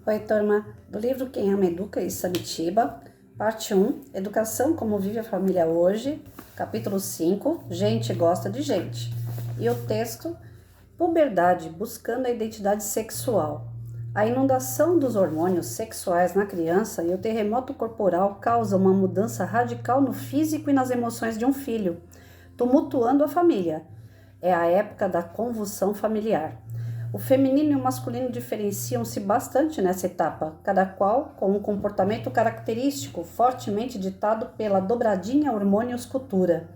Oi, turma, do livro Quem Ama Educa, e Samitiba, parte 1, Educação como vive a família hoje, capítulo 5, Gente gosta de gente. E o texto, Puberdade, buscando a identidade sexual. A inundação dos hormônios sexuais na criança e o terremoto corporal causam uma mudança radical no físico e nas emoções de um filho, tumultuando a família. É a época da convulsão familiar. O feminino e o masculino diferenciam-se bastante nessa etapa, cada qual com um comportamento característico, fortemente ditado pela dobradinha hormônios-cultura.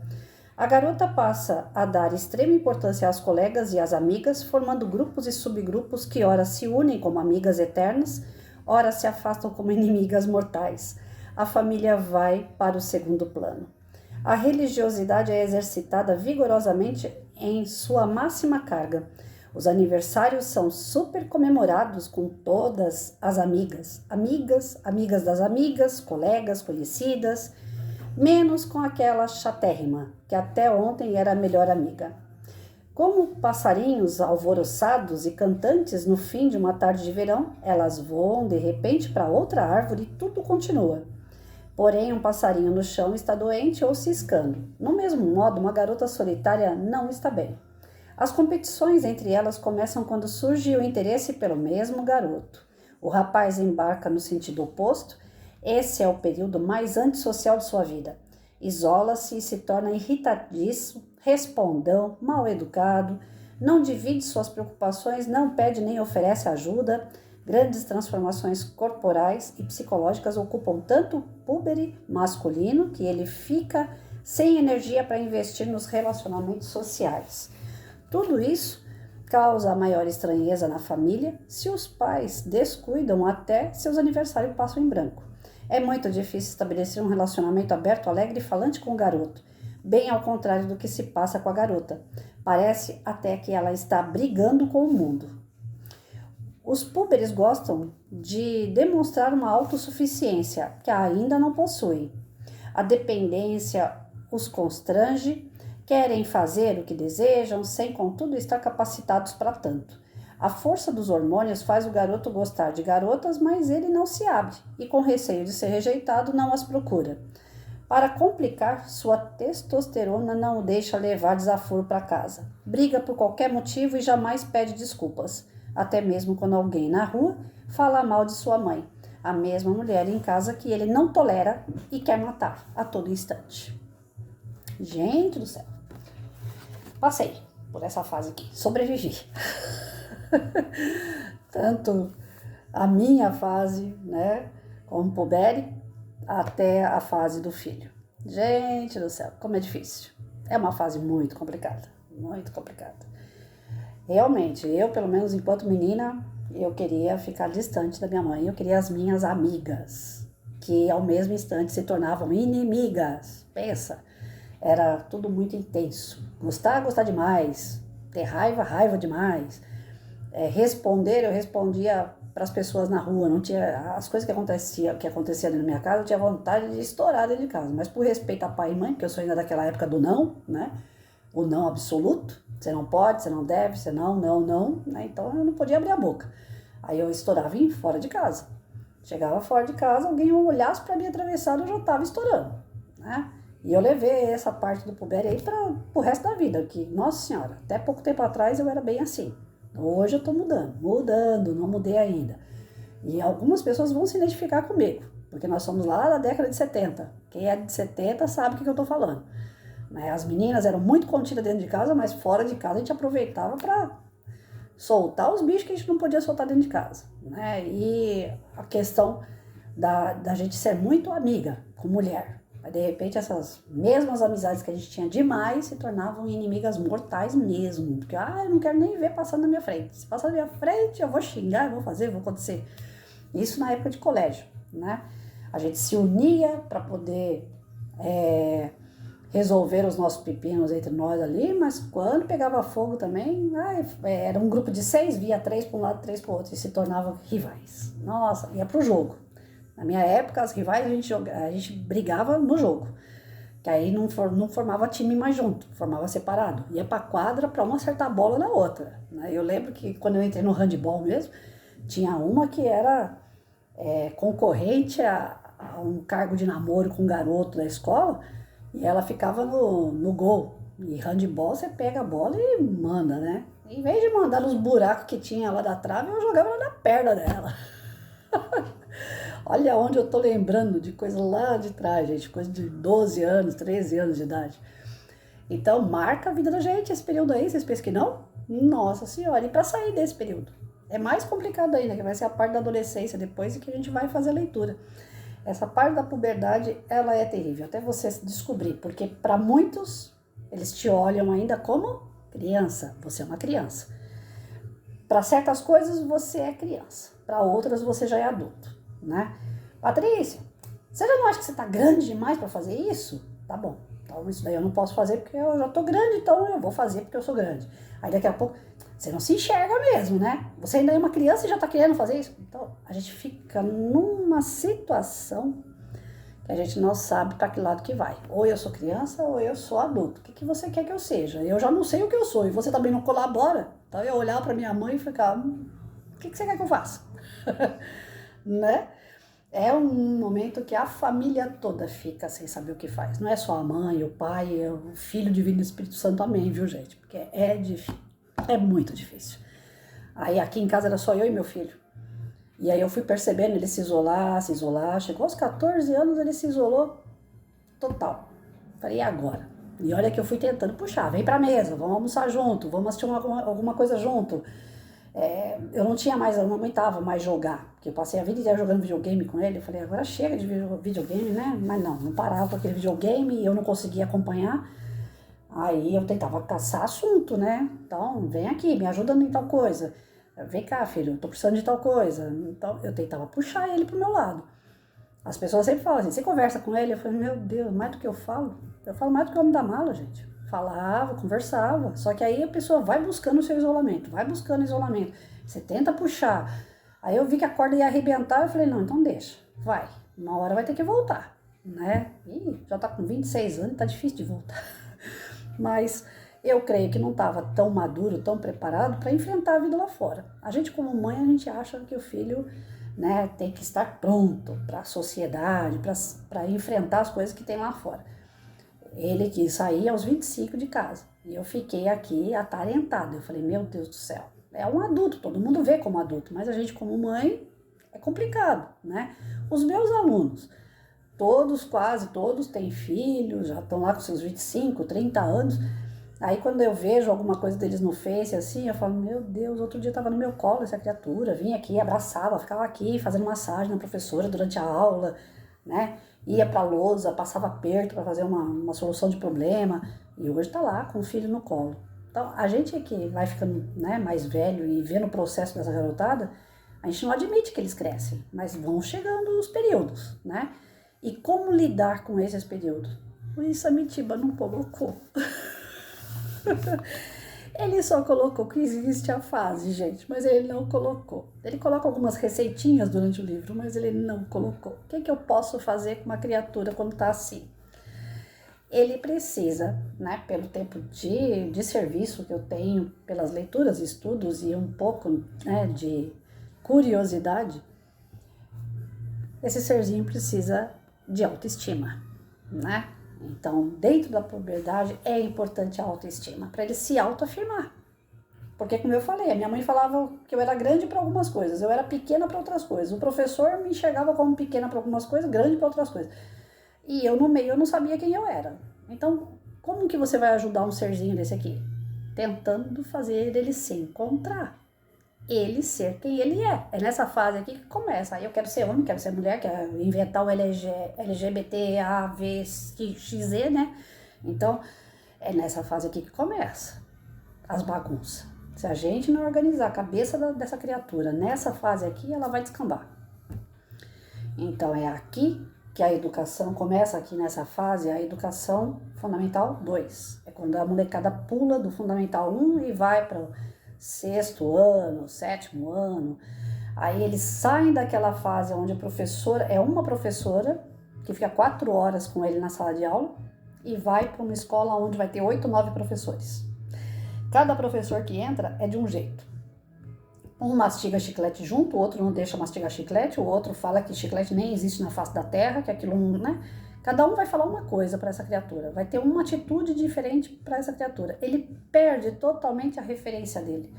A garota passa a dar extrema importância às colegas e às amigas, formando grupos e subgrupos que ora se unem como amigas eternas, ora se afastam como inimigas mortais. A família vai para o segundo plano. A religiosidade é exercitada vigorosamente em sua máxima carga. Os aniversários são super comemorados com todas as amigas, amigas das amigas, colegas, conhecidas, menos com aquela chatérrima, que até ontem era a melhor amiga. Como passarinhos alvoroçados e cantantes no fim de uma tarde de verão, elas voam de repente para outra árvore e tudo continua. Porém, um passarinho no chão está doente ou ciscando. No mesmo modo, uma garota solitária não está bem. As competições entre elas começam quando surge o interesse pelo mesmo garoto. O rapaz embarca no sentido oposto. Esse é o período mais antissocial de sua vida. Isola-se e se torna irritadiço, respondão, mal educado, não divide suas preocupações, não pede nem oferece ajuda. Grandes transformações corporais e psicológicas ocupam tanto o púbere masculino que ele fica sem energia para investir nos relacionamentos sociais. Tudo isso causa a maior estranheza na família se os pais descuidam até seus aniversários passam em branco. É muito difícil estabelecer um relacionamento aberto, alegre e falante com o garoto, bem ao contrário do que se passa com a garota. Parece até que ela está brigando com o mundo. Os púberes gostam de demonstrar uma autossuficiência que ainda não possuem. A dependência os constrange. Querem fazer o que desejam, sem contudo estar capacitados para tanto. A força dos hormônios faz o garoto gostar de garotas, mas ele não se abre e, com receio de ser rejeitado, não as procura. Para complicar, sua testosterona não o deixa levar desaforo para casa. Briga por qualquer motivo e jamais pede desculpas, até mesmo quando alguém na rua fala mal de sua mãe, a mesma mulher em casa que ele não tolera e quer matar a todo instante. Gente do céu! Passei por essa fase aqui, sobrevivi. Tanto a minha fase, né, como pubere, até a fase do filho. Gente do céu, como é difícil. É uma fase muito complicada, muito complicada. Realmente, eu, pelo menos enquanto menina, eu queria ficar distante da minha mãe, eu queria as minhas amigas, que ao mesmo instante se tornavam inimigas. Pensa. Era tudo muito intenso. Gostar demais. Ter raiva demais. Responder, eu respondia para as pessoas na rua. Não tinha as coisas que acontecia na minha casa, eu tinha vontade de estourar dentro de casa. Mas por respeito a pai e mãe, porque eu sou ainda daquela época do não, né? O não absoluto. Você não pode, você não deve, você não, né? Então eu não podia abrir a boca. Aí eu estourava fora de casa. Chegava fora de casa, alguém olhasse para mim atravessado, eu já estava estourando, né? E eu levei essa parte do puber aí para o resto da vida, que, nossa senhora, até pouco tempo atrás eu era bem assim. Hoje eu tô mudando, não mudei ainda. E algumas pessoas vão se identificar comigo, porque nós somos lá da década de 70. Quem é de 70 sabe o que eu tô falando. As meninas eram muito contidas dentro de casa, mas fora de casa a gente aproveitava para soltar os bichos que a gente não podia soltar dentro de casa, né? E a questão da gente ser muito amiga com mulher. Mas, de repente, essas mesmas amizades que a gente tinha demais se tornavam inimigas mortais mesmo. Porque, eu não quero nem ver passando na minha frente. Se passar na minha frente, eu vou xingar, eu vou fazer, vou acontecer. Isso na época de colégio, né? A gente se unia para poder resolver os nossos pepinos entre nós ali, mas quando pegava fogo também, era um grupo de 6, via 3 para um lado, 3 para o outro, e se tornavam rivais. Nossa, ia pro jogo. Na minha época, as rivais a gente brigava no jogo, que aí não formava time mais junto, formava separado. Ia pra quadra para uma acertar a bola na outra, né? Eu lembro que quando eu entrei no handebol mesmo, Tinha uma que era concorrente a um cargo de namoro com um garoto da escola, e ela ficava no gol. E handball, você pega a bola e manda, né? Em vez de mandar nos buracos que tinha lá da trave, eu jogava lá na perna dela. Olha onde eu tô lembrando de coisa lá de trás, gente. Coisa de 12 anos, 13 anos de idade. Então, marca a vida da gente esse período aí. Vocês pensam que não? Nossa Senhora. E para sair desse período? É mais complicado ainda, que vai ser a parte da adolescência depois e que a gente vai fazer a leitura. Essa parte da puberdade, ela é terrível. Até você descobrir. Porque para muitos, eles te olham ainda como criança. Você é uma criança. Para certas coisas, você é criança. Para outras, você já é adulto, né? Patrícia, você já não acha que você tá grande demais para fazer isso? Tá bom. Então, isso daí eu não posso fazer porque eu já tô grande, então eu vou fazer porque eu sou grande. Aí daqui a pouco, você não se enxerga mesmo, né? Você ainda é uma criança e já tá querendo fazer isso. Então, a gente fica numa situação que a gente não sabe para que lado que vai. Ou eu sou criança ou eu sou adulto. O que você quer que eu seja? Eu já não sei o que eu sou e você também não colabora. Então, eu olhar para minha mãe e ficar, o que você quer que eu faça? Né? É um momento que a família toda fica sem saber o que faz. Não é só a mãe, o pai, o Filho Divino e o Espírito Santo, amém, viu, gente? Porque é difícil, é muito difícil. Aí aqui em casa era só eu e meu filho. E aí eu fui percebendo ele se isolar. Chegou aos 14 anos, ele se isolou total. Falei, e agora? E olha que eu fui tentando puxar, vem pra mesa, vamos almoçar junto, vamos assistir alguma coisa junto. Eu não tinha mais, eu não aguentava mais jogar, porque eu passei a vida inteira jogando videogame com ele. Eu falei, agora chega de videogame, né? Mas não parava com aquele videogame e eu não conseguia acompanhar. Aí eu tentava caçar assunto, né? Então, vem aqui, me ajuda em tal coisa. Vem cá, filho, eu tô precisando de tal coisa. Então, eu tentava puxar ele pro meu lado. As pessoas sempre falam assim, você conversa com ele? Eu falei, meu Deus, mais do que eu falo mais do que o homem da mala, gente. Falava, conversava, só que aí a pessoa vai buscando o seu isolamento, você tenta puxar, aí eu vi que a corda ia arrebentar, eu falei, não, então deixa, vai, uma hora vai ter que voltar, né, já tá com 26 anos, tá difícil de voltar, mas eu creio que não estava tão maduro, tão preparado para enfrentar a vida lá fora. A gente como mãe, a gente acha que o filho, né, tem que estar pronto para a sociedade, para enfrentar as coisas que tem lá fora. Ele quis sair aos 25 de casa. E eu fiquei aqui atarentada. Eu falei, meu Deus do céu. É um adulto, todo mundo vê como adulto. Mas a gente como mãe é complicado, né? Os meus alunos, quase todos têm filhos, já estão lá com seus 25, 30 anos. Aí quando eu vejo alguma coisa deles no Face, assim, eu falo, meu Deus, outro dia estava no meu colo essa criatura. Vinha aqui, abraçava, ficava aqui fazendo massagem na professora durante a aula, né? Ia pra lousa, passava aperto para fazer uma solução de problema, e hoje tá lá com o filho no colo. Então, a gente que vai ficando, né, mais velho e vendo o processo dessa garotada, a gente não admite que eles crescem, mas vão chegando os períodos, né? E como lidar com esses períodos? O Isamitiba não colocou. Ele só colocou que existe a fase, gente, mas ele não colocou. Ele coloca algumas receitinhas durante o livro, mas ele não colocou. O que eu posso fazer com uma criatura quando tá assim? Ele precisa, né, pelo tempo de serviço que eu tenho, pelas leituras, estudos e um pouco, né, de curiosidade, esse serzinho precisa de autoestima, né? Então, dentro da puberdade é importante a autoestima, para ele se autoafirmar. Porque, como eu falei, a minha mãe falava que eu era grande para algumas coisas, eu era pequena para outras coisas. O professor me enxergava como pequena para algumas coisas, grande para outras coisas. E eu no meio eu não sabia quem eu era. Então, como que você vai ajudar um serzinho desse aqui? Tentando fazer ele se encontrar. Ele ser quem ele é. É nessa fase aqui que começa. Aí eu quero ser homem, quero ser mulher, quero inventar o LGBTAVXZ, né? Então, é nessa fase aqui que começa as bagunças. Se a gente não organizar a cabeça dessa criatura nessa fase aqui, ela vai descambar. Então, é aqui que a educação começa, aqui nessa fase, a educação fundamental 2. É quando a molecada pula do fundamental 1 e vai para o 6º ano, 7º ano. Aí eles saem daquela fase onde a professora é uma professora que fica 4 horas com ele na sala de aula e vai para uma escola onde vai ter 8, 9 professores. Cada professor que entra é de um jeito. Um mastiga chiclete junto, o outro não deixa mastigar chiclete, o outro fala que chiclete nem existe na face da terra, que aquilo, né? Cada um vai falar uma coisa para essa criatura, vai ter uma atitude diferente para essa criatura. Ele perde totalmente a referência dele,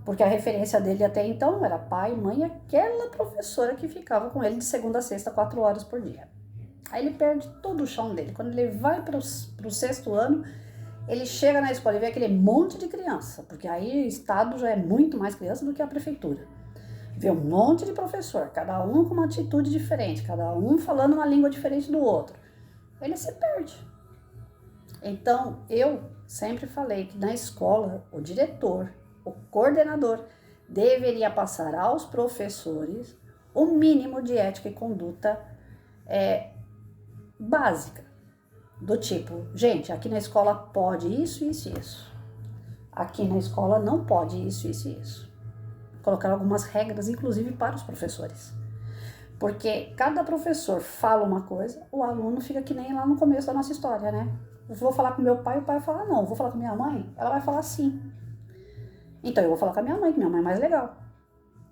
porque a referência dele até então era pai, mãe, aquela professora que ficava com ele de segunda a sexta, 4 horas por dia. Aí ele perde todo o chão dele. Quando ele vai para o 6º ano, ele chega na escola e vê aquele monte de criança, porque aí o estado já é muito mais criança do que a prefeitura. Vê um monte de professor, cada um com uma atitude diferente, cada um falando uma língua diferente do outro. Ele se perde. Então, eu sempre falei que na escola, o diretor, o coordenador, deveria passar aos professores o mínimo de ética e conduta básica. Do tipo, gente, aqui na escola pode isso, isso e isso. Aqui na escola não pode isso, isso e isso. Colocar algumas regras, inclusive para os professores. Porque cada professor fala uma coisa, o aluno fica que nem lá no começo da nossa história, né? Eu vou falar com meu pai, o pai vai falar não. Eu vou falar com minha mãe, ela vai falar sim. Então eu vou falar com a minha mãe, que minha mãe é mais legal.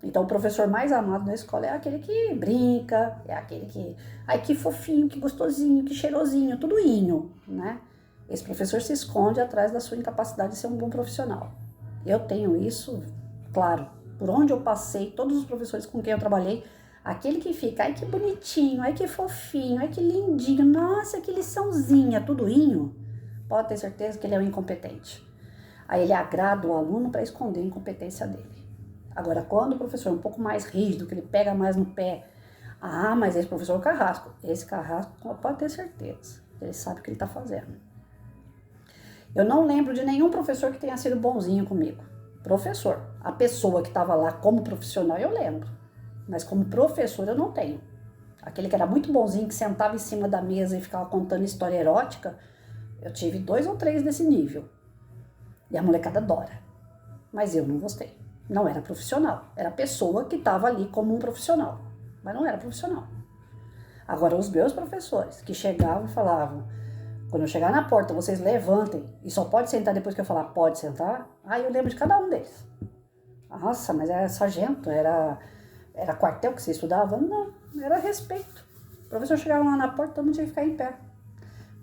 Então o professor mais amado na escola é aquele que brinca, é aquele que... Ai, que fofinho, que gostosinho, que cheirosinho, tudo inho, né? Esse professor se esconde atrás da sua incapacidade de ser um bom profissional. Eu tenho isso, claro, por onde eu passei, todos os professores com quem eu trabalhei, aquele que fica, ai que bonitinho, ai que fofinho, ai que lindinho, nossa, que liçãozinha, tudo inho, pode ter certeza que ele é um incompetente. Aí ele agrada o aluno para esconder a incompetência dele. Agora, quando o professor é um pouco mais rígido, que ele pega mais no pé, mas esse professor é o carrasco. Esse carrasco pode ter certeza, ele sabe o que ele está fazendo. Eu não lembro de nenhum professor que tenha sido bonzinho comigo. Professor, a pessoa que estava lá como profissional eu lembro, mas como professor eu não tenho. Aquele que era muito bonzinho, que sentava em cima da mesa e ficava contando história erótica, eu tive 2 ou 3 desse nível. E a molecada adora, mas eu não gostei. Não era profissional, era a pessoa que estava ali como um profissional, mas não era profissional. Agora, os meus professores que chegavam e falavam, quando eu chegar na porta, vocês levantem e só pode sentar depois que eu falar pode sentar, eu lembro de cada um deles. Nossa, mas era sargento, era quartel que você estudava? Não, era respeito. O professor chegava lá na porta, todo mundo tinha que ficar em pé.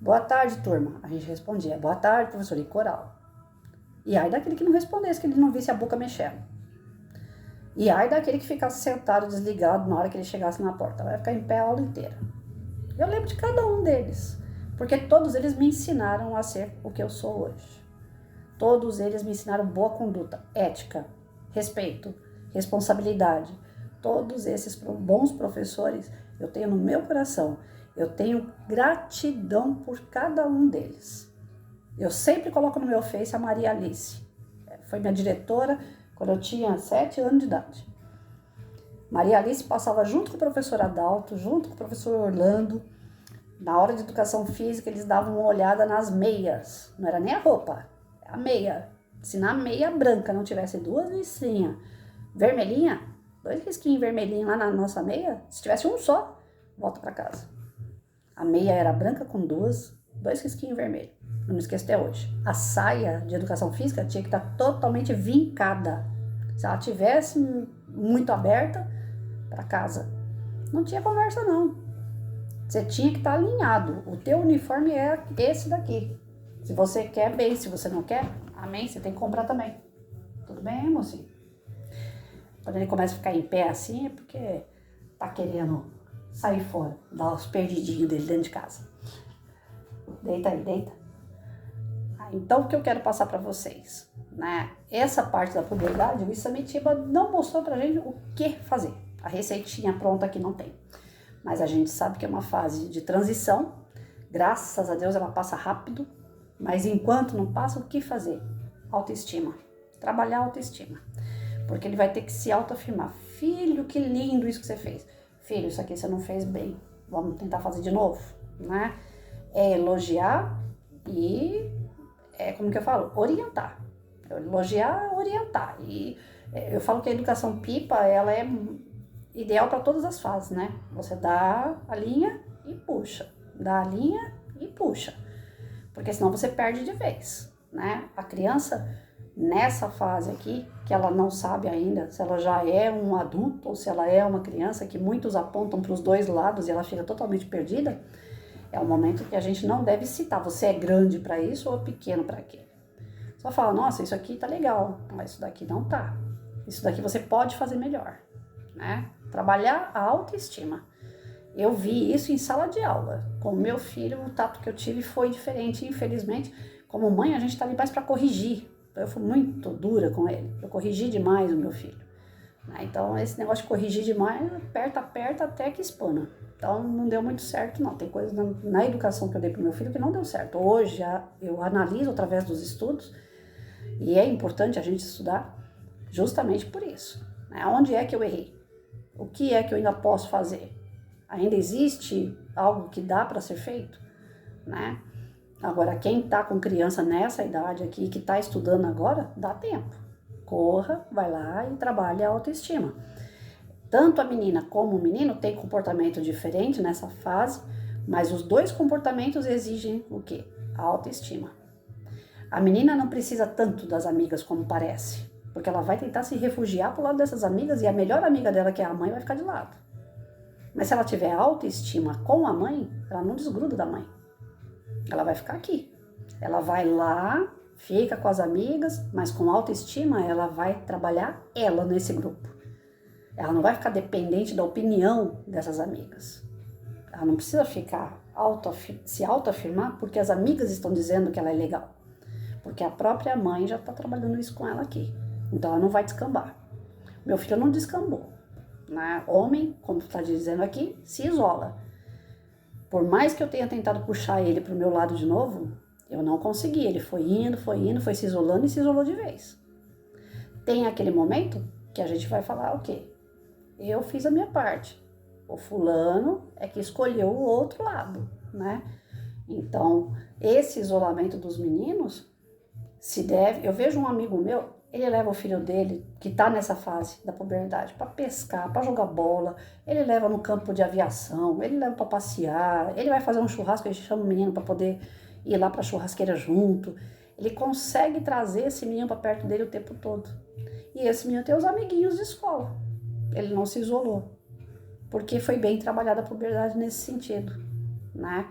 Boa tarde, turma. A gente respondia, boa tarde, professor, em coral. E aí daquele que não respondesse, que ele não visse a boca mexendo. E aí daquele que ficasse sentado, desligado, na hora que ele chegasse na porta. Vai ficar em pé a aula inteira. Eu lembro de cada um deles, porque todos eles me ensinaram a ser o que eu sou hoje. Todos eles me ensinaram boa conduta, ética, respeito, responsabilidade. Todos esses bons professores eu tenho no meu coração. Eu tenho gratidão por cada um deles. Eu sempre coloco no meu Face a Maria Alice. Foi minha diretora quando eu tinha 7 anos de idade. Maria Alice passava junto com o professor Adalto, junto com o professor Orlando. Na hora de educação física, eles davam uma olhada nas meias. Não era nem a roupa, a meia. Se na meia branca não tivesse 2 listrinhas vermelhinha, 2 risquinhos vermelhinhos lá na nossa meia, se tivesse um só, volta para casa. A meia era branca com 2 risquinhos vermelhos. Não me esqueço até hoje. A saia de educação física tinha que estar totalmente vincada. Se ela tivesse muito aberta, para casa. Não tinha conversa, não. Você tinha que estar alinhado. O teu uniforme é esse daqui. Se você quer, bem. Se você não quer, amém. Você tem que comprar também. Tudo bem, mocinho? Quando ele começa a ficar em pé assim, é porque tá querendo sair fora. Dar os perdidinhos dele dentro de casa. Deita aí, deita. Então, o que eu quero passar para vocês, né? Essa parte da puberdade, o Isamitiba não mostrou pra gente o que fazer. A receitinha pronta aqui não tem. Mas a gente sabe que é uma fase de transição. Graças a Deus ela passa rápido. Mas enquanto não passa, o que fazer? Autoestima. Trabalhar a autoestima. Porque ele vai ter que se autoafirmar. Filho, que lindo isso que você fez. Filho, isso aqui você não fez bem. Vamos tentar fazer de novo, né? É elogiar e... como que eu falo? Orientar. Elogiar, orientar. E eu falo que a educação pipa, ela é ideal para todas as fases, né? Você dá a linha e puxa. Dá a linha e puxa. Porque senão você perde de vez, né? A criança, nessa fase aqui, que ela não sabe ainda se ela já é um adulto ou se ela é uma criança, que muitos apontam para os dois lados e ela fica totalmente perdida, é o momento que a gente não deve citar, você é grande para isso ou pequeno para quê? Só fala, nossa, isso aqui tá legal, mas isso daqui não tá. Isso daqui você pode fazer melhor, né? Trabalhar a autoestima. Eu vi isso em sala de aula. Com o meu filho, o tato que eu tive foi diferente, infelizmente. Como mãe, a gente tá ali mais para corrigir. Eu fui muito dura com ele. Eu corrigi demais o meu filho. Então, esse negócio de corrigir demais, aperta até que espana. Então, não deu muito certo, não. Tem coisas na educação que eu dei pro meu filho que não deu certo. Hoje, eu analiso através dos estudos, e é importante a gente estudar justamente por isso. Onde é que eu errei? O que é que eu ainda posso fazer? Ainda existe algo que dá para ser feito? Né? Agora, quem está com criança nessa idade aqui, que está estudando agora, dá tempo. Corra, vai lá e trabalhe a autoestima. Tanto a menina como o menino têm comportamento diferente nessa fase, mas os dois comportamentos exigem o quê? A autoestima. A menina não precisa tanto das amigas como parece, porque ela vai tentar se refugiar pro lado dessas amigas e a melhor amiga dela, que é a mãe, vai ficar de lado. Mas se ela tiver autoestima com a mãe, ela não desgruda da mãe. Ela vai ficar aqui. Ela vai lá, fica com as amigas, mas com autoestima ela vai trabalhar ela nesse grupo. Ela não vai ficar dependente da opinião dessas amigas. Ela não precisa ficar se autoafirmar porque as amigas estão dizendo que ela é legal. Porque a própria mãe já está trabalhando isso com ela aqui. Então ela não vai descambar. Meu filho não descambou. Né? Homem, como está dizendo aqui, se isola. Por mais que eu tenha tentado puxar ele para o meu lado de novo, eu não consegui. Ele foi indo, foi se isolando e se isolou de vez. Tem aquele momento que a gente vai falar, ok, eu fiz a minha parte. O fulano é que escolheu o outro lado, né? Então, esse isolamento dos meninos se deve... Eu vejo um amigo meu, ele leva o filho dele, que tá nessa fase da puberdade, para pescar, para jogar bola, ele leva no campo de aviação, ele leva para passear, ele vai fazer um churrasco, a gente chama o menino para poder ir lá para a churrasqueira junto. Ele consegue trazer esse menino para perto dele o tempo todo. E esse menino tem os amiguinhos de escola. Ele não se isolou, porque foi bem trabalhada a puberdade nesse sentido, né?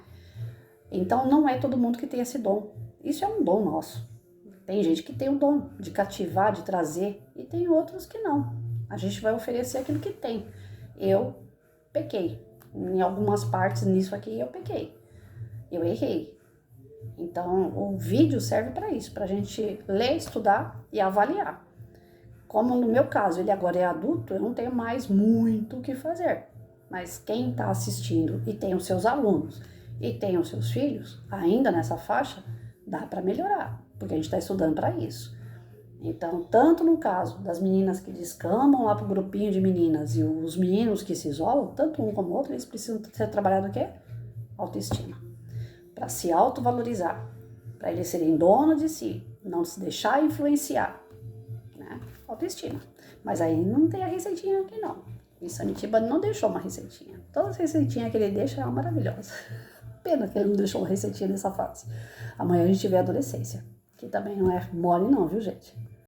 Então, não é todo mundo que tem esse dom. Isso é um dom nosso. Tem gente que tem o dom de cativar, de trazer, e tem outros que não. A gente vai oferecer aquilo que tem. Eu pequei. Em algumas partes nisso aqui eu pequei. Eu errei. Então, o vídeo serve para isso, para a gente ler, estudar e avaliar. Como no meu caso, ele agora é adulto, eu não tenho mais muito o que fazer. Mas quem está assistindo e tem os seus alunos e tem os seus filhos, ainda nessa faixa, dá para melhorar, porque a gente está estudando para isso. Então, tanto no caso das meninas que descambam lá para o grupinho de meninas e os meninos que se isolam, tanto um como o outro, eles precisam ser trabalhados o quê? Autoestima. Para se autovalorizar, para eles serem donos de si, não se deixar influenciar, né? Autoestima. Mas aí não tem a receitinha aqui não. E Sanitiba não deixou uma receitinha. Todas as receitinhas que ele deixa é maravilhosa. Pena que ele não deixou uma receitinha nessa fase. Amanhã a gente vê a adolescência, que também não é mole não, viu gente?